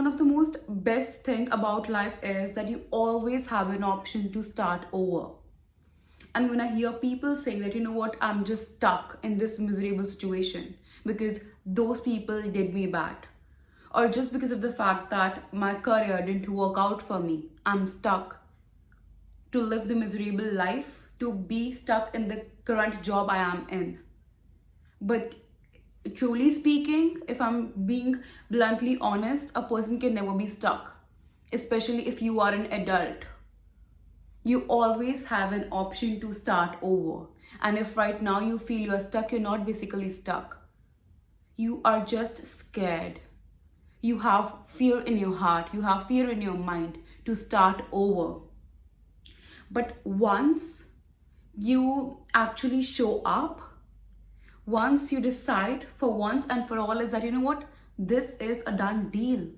One of the most best thing about life is that you always have an option to start over. And when I hear people saying that, you know what, I'm just stuck in this miserable situation because those people did me bad, or just because of the fact that my career didn't work out for me, I'm stuck to live the miserable life, to be stuck in the current job I am in. But truly speaking, if I'm being bluntly honest, a person can never be stuck, especially if you are an adult. You always have an option to start over. And if right now you feel you're stuck, you're not basically stuck. You are just scared. You have fear in your heart, you have fear in your mind to start over. But once you actually show up, once you decide for once and for all is that, you know what, this is a done deal.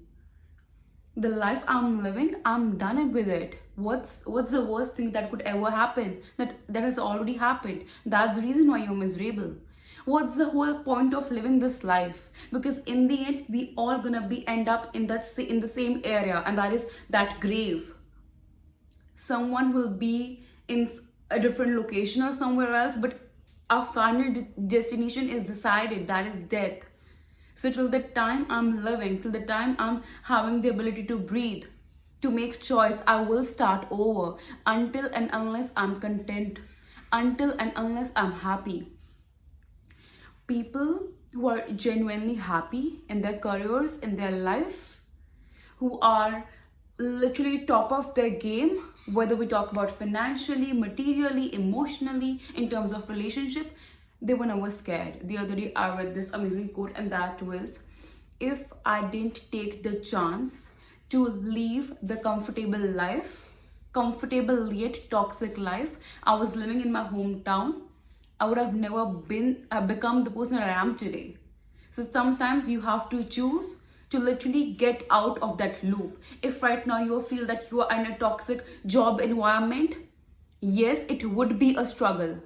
The life I'm living, I'm done with it. What's the worst thing that could ever happen? That has already happened. That's the reason why you're miserable. What's the whole point of living this life? Because in the end, we all gonna be end up in in the same area, and that is that grave. Someone will be in a different location or somewhere else, but our final destination is decided, that is death. So till the time I'm living, till the time I'm having the ability to breathe, to make choice, I will start over until and unless I'm content, until and unless I'm happy. People who are genuinely happy in their careers, in their life, who are literally top of their game, whether we talk about financially, materially, emotionally, in terms of relationship, they were never scared. The other day I read this amazing quote, and that was, if I didn't take the chance to leave the comfortable yet toxic life I was living in my hometown, I would have never become the person that I am today. So sometimes you have to choose to literally get out of that loop. If right now you feel that you are in a toxic job environment, yes, it would be a struggle.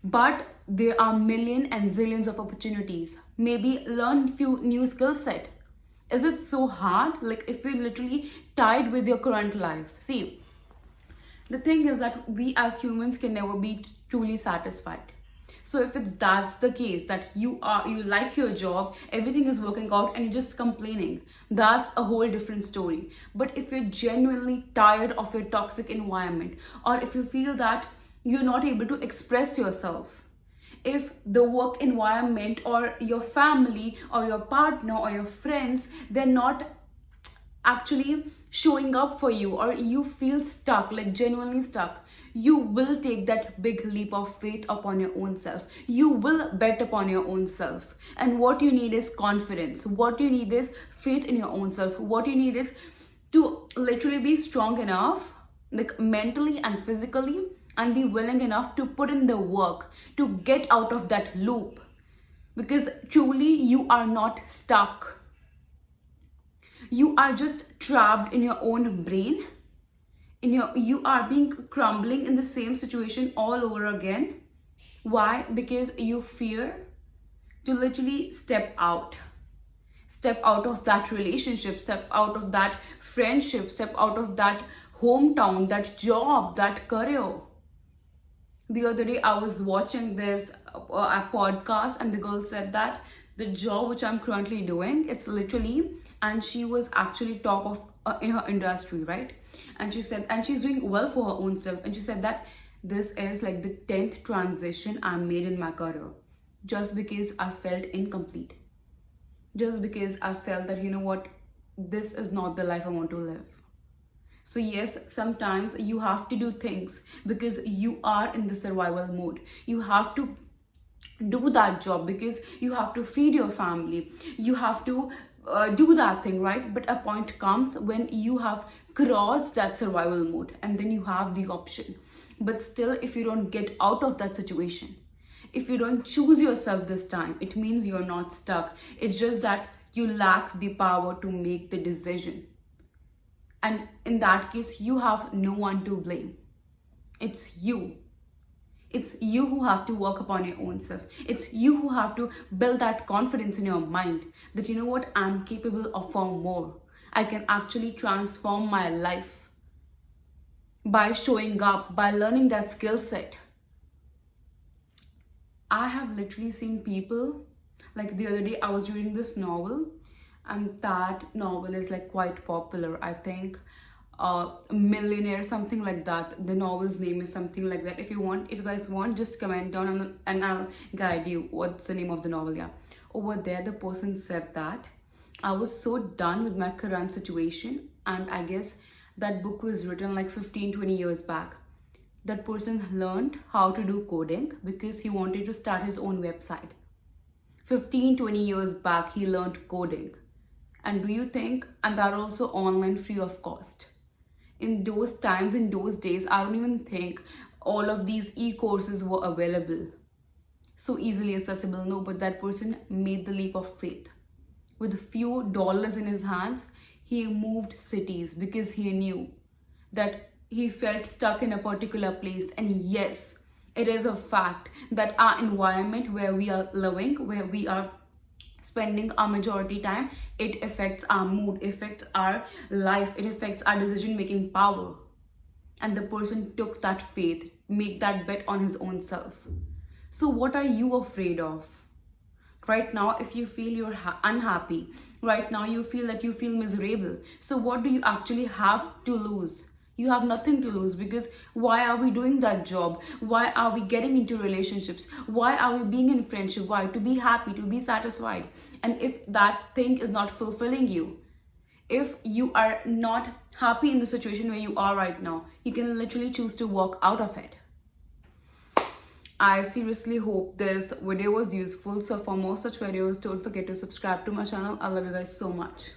But there are millions and zillions of opportunities. Maybe learn few new skill set. Is it so hard? Like if you're literally tied with your current life. See, the thing is that we as humans can never be truly satisfied. So if that's the case, that you like your job, everything is working out and you're just complaining, that's a whole different story. But if you're genuinely tired of your toxic environment, or if you feel that you're not able to express yourself, if the work environment or your family or your partner or your friends, they're not actually showing up for you, or you feel stuck, like genuinely stuck, you will take that big leap of faith upon your own self. You will bet upon your own self. And what you need is confidence. What you need is faith in your own self. What you need is to literally be strong enough, like mentally and physically, and be willing enough to put in the work to get out of that loop. Because truly, you are not stuck. You are just trapped in your own brain. You are being crumbling in the same situation all over again. Why? Because you fear to literally step out of that relationship, step out of that friendship, step out of that hometown, that job, that career. The other day I was watching this a podcast, and the girl said that the job which I'm currently doing, it's literally, and she was actually top of in her industry, right? And she said, and she's doing well for her own self, and she said that this is like the 10th transition I made in my career, just because I felt incomplete, just because I felt that, you know what, this is not the life I want to live. So yes, sometimes you have to do things because you are in the survival mode. You have to do that job because you have to feed your family. You have to do that thing, right? But a point comes when you have crossed that survival mode, and then you have the option. But still, if you don't get out of that situation, if you don't choose yourself this time, it means you're not stuck. It's just that you lack the power to make the decision. And in that case, you have no one to blame. It's you. It's you who have to work upon your own self. It's you who have to build that confidence in your mind that, you know what, I'm capable of far more. I can actually transform my life by showing up, by learning that skill set. I have literally seen people, like the other day, I was reading this novel, and that novel is like quite popular. I think Millionaire, something like that. The novel's name is something like that. If you guys want, just comment down and I'll guide you what's the name of the novel. Yeah. Over there, the person said that I was so done with my current situation, and I guess that book was written like 15-20 years back. That person learned how to do coding because he wanted to start his own website. 15-20 years back, he learned coding. And do you think, and that also online, free of cost? In those times, in those days, I don't even think all of these e-courses were available, so easily accessible. No, but that person made the leap of faith. With a few dollars in his hands, he moved cities because he knew that he felt stuck in a particular place. And yes, it is a fact that our environment where we are living, where we are spending our majority time, it affects our mood, affects our life, it affects our decision making power. And the person took that faith, make that bet on his own self. So what are you afraid of? Right now, if you feel you're unhappy, right now you feel that you feel miserable, so what do you actually have to lose? You have nothing to lose, because why are we doing that job? Why are we getting into relationships? Why are we being in friendship? Why? To be happy, to be satisfied. And if that thing is not fulfilling you, if you are not happy in the situation where you are right now, you can literally choose to walk out of it. I seriously hope this video was useful. So for more such videos, don't forget to subscribe to my channel. I love you guys so much.